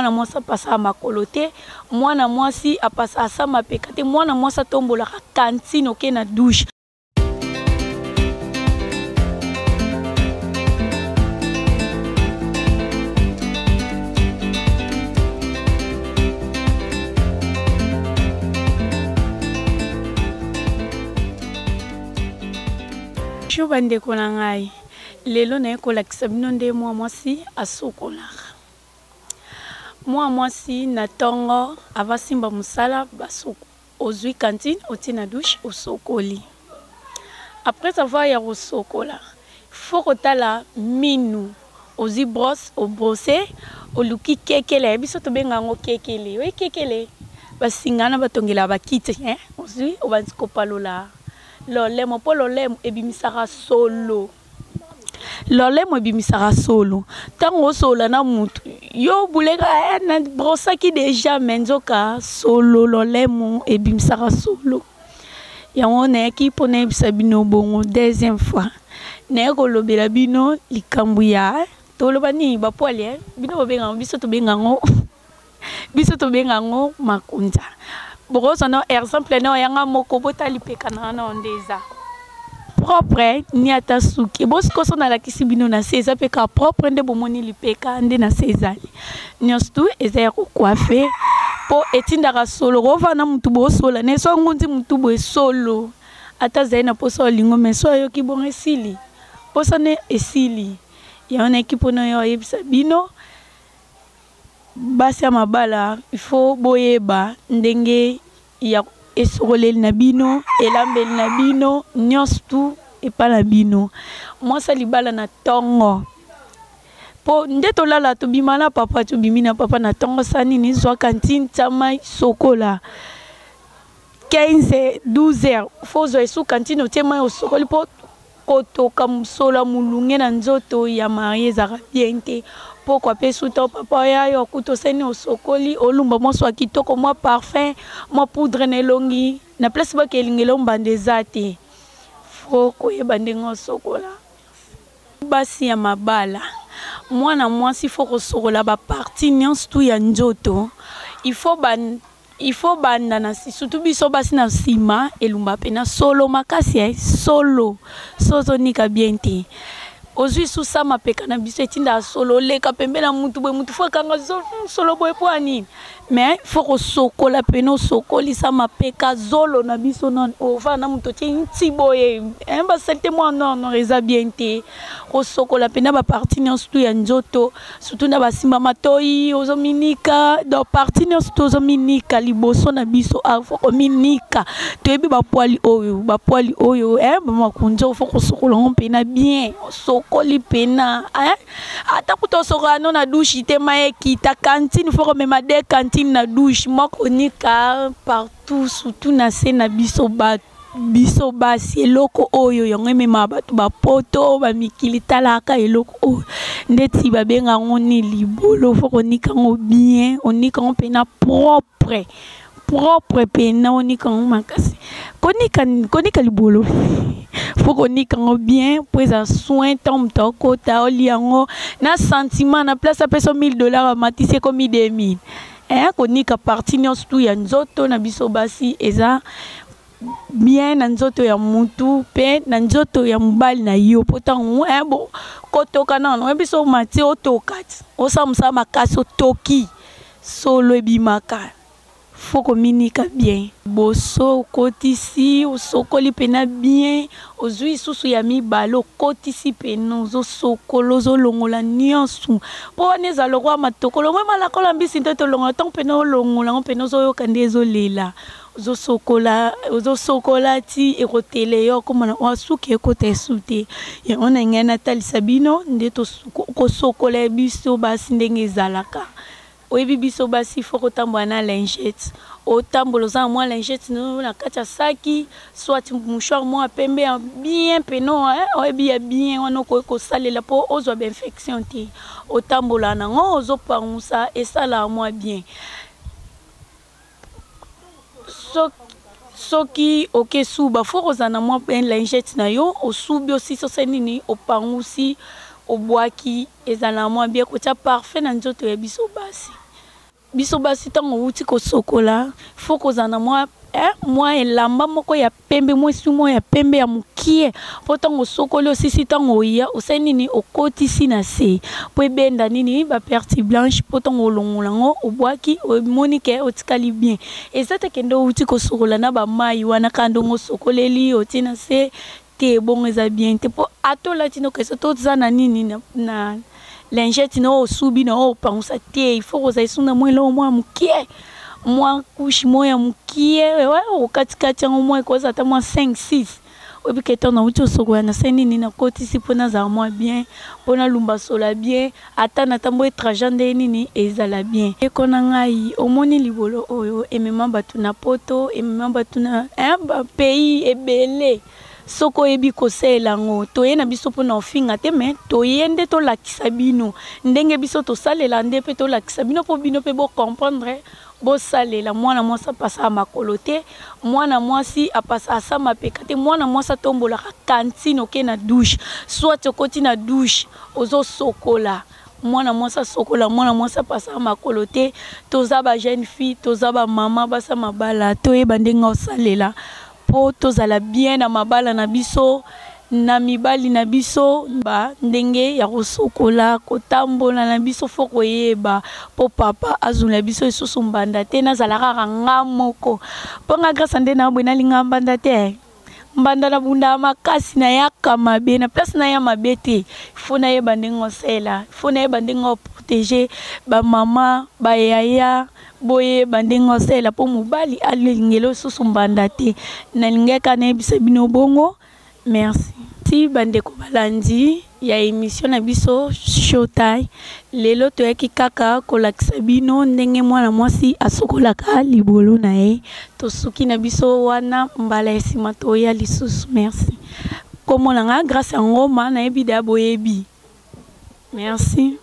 mwana mwasi apasa makolo te, mwana mwasi apasa asa mapeka te, mwana mwasi atombolaka kantine oke na douche. Jo bandeko na ngai lelo na ekolakisa bino nde mwa mwasi asokolaka. Mwa mwasi na tongo avasimba musala basoko ozwi kantine oti na douche osokoli. Après avoir ya kosokola faut kotala minu ozi brosse o brosser oluki kekele biso to benga ngo kekele we kekele basingana batongela bakite ozwi obanzi kopalola lolemo po lolemo ebimisaka solo. Lolemo ebimisaka solo. Tango solo na mutu yo bulega na brosaki deja menzoka solo lolemo ebimisaka solo. Yango na ekipo na ebisa bino bongo deuxième fois. Na ekolobela bino likambu ya toloba ni bapoali bino bobenga biso to benga ngo biso to benga ngo makunza. Broso no exemple no yanga moko botali peka na na ondeza propre ni ata suki bosko so na la kisibino na seza peka propre nde bomoni lipeka nde na sezali nyostu eza ko coiffer po etinda solo rova na mutu bo solo ne so ngunzi mutu bo solo ata zaina poso lingo meso yo kibonga esili poso ne esili ya ona ekipo no yo yebisa bino basi mabala il faut boyeba ndenge ya esoroleli na bino elambeli na bino nyostu epala bino mwasa libala na tongo po nde tolala tobimana papa tobimina papa na tongo sani ni zwa kantine tama sokola 15 12 heures faut zo esu kantine tema osokoli po kotoka musola mulunge na nzoto ya marié zara bien te. Pourquoi pesu to papa ya yo kuto seni osokoli olumba moswa kitoko mwa parfum mwa poudre ne longi na place ba kelingelo mbandeza te fo koyeba ndenge osokola basi ya mabala mwana mwasi fo kosokola ba partie nyonso tu ya nzoto il faut banda na surtout biso basi na sima elumba pena solo makasi solo sozo nika bien te ozwi susa mapeka na biso etinda solo leka pembela mutu bwe mutu fo kanga solo bwe poani mais faut ko sokola peno sokoli sa mapeka zolo na biso non ova na mutu ti ntiboye ba selte moi non reza bien te ko sokola pena ba parti nyonso tu ya nzoto surtout na basimba matoi ozominika do parti nyonso tu ozominika liboso na biso faut ko minika toyebi ba poali oyo ba makunzo faut ko sokola on pena bien sokoli pena ata kutosoka no na douche te maeki ta cantine faut ko mema de cantine na douche moko nika partout surtout na se na biso basi eloko oyo yango emema bato bapoto bamikili talaka eloko oyo ndeti babenga ngo ni libolo faut konika ngo bien onika ngo pena propre pena onika ngo makasi konika libolo faut konika ngo bien pour un soin tom toko ta oliango na sentiment na place apeso $1000 matise komi 2000 konika parti nyonso tu ya nzoto na biso basi eza bien na nzoto ya mutu pe na nzoto ya mobali na yo potango bo kotoka nano biso mati otokati osamusa makasi otoki solo ebimaka faut kominika bien boso kotisi osokoli pena bien ozwi susu ya mibale okotisi pena ozosokolo ozolongola nyonso po neza lokwa matokolo mwe malakola mbisi nte tolongola ntango pena olongola ngo pena ozoyoka nde ezolela ozosokola ti ekotele yo komona wasuki ekota esu te yango na ngai natalisa bino nde kosokola biso basi ndenge ezalaka oyebi biso basi faut kotambola na lingette otambola oza mwa lingette na kati ya saki soit mouchoir mwa pembe bien peno oyebi ya bien wana okoki kosalela mpo ozwa bainfection te otambola nango ozopangusa esala mwa bien soki oke suba faut kozala na mwa lingette na yo osubi osisi osali nini opangusi obwaki ezala mwa bien kotia parfait na nzoto ya biso basi biso basi tango uti ko sokola faut kozana moi elamba moko ya pembe moi ya pembe ya mukie po tango sokoli osisi tango ya oseni ni okotisi na se po ebenda nini ba perte blanche po tango olongolango obwaki omoni ke otikali bien ezate kendo uti ko sokola na ba mai wana kandongo sokoleli otina se te bon eza bien te po atola tino ke so tozana nini na lingette no subi no pansa te il faut osaisunga moi lo moi mukie moi couche moya mukie ouais okatikati yango moi koza ata moi 5 6 obi keto na uti osokola na seni ni na kotisi pona za moi bien pona lumba sola bien ata na tambo etrajande nini ezala bien ekona ngai omoni libolo oyo emema batu na poto emema batu na ba pays ebele soko ebi kosela ngo toyena biso pona ofinga te me toyende to lakisa bino ndenge biso to salela nde pe to lakisa bino po bino pe bo comprendre bo salela mwana mwasa pasa makolo te mwana mwasi apasa asama peka te mwana mwasa tombola kantine oke na douche soit okoti na douche ozo sokola mwana mwasa sokola mwana mwasa pasa makolo te toza ba jeune fille toza ba mama basa mabala toyeba ndenge osalela po tozala bien na mabala na biso na mibali na biso ba ndenge ya kosokola kotambola na biso fo koyeba po papa azula biso isusu mbanda te nazala kaka nga moko po nga grâce nde na bwe nalinga mbanda te mbanda na bunda makasi na yaka mabe na place na ya mabe te fo na yeba ndenge osela fo na yeba ndenge protéger ba mama ba yaya boye bandenge osela po mobali alingelo susu mbanda te nalingeka na yebisa bino bongo merci ti bandeko balandi ya émission na biso Showtime lelo toyaki kaka kolakisa bino ndenge mwana mwasi asokolaka libolo na ye tosuki na biso wana mbala esima toya lisusu merci komona nga grâce à ngoma na yebi da boyebi merci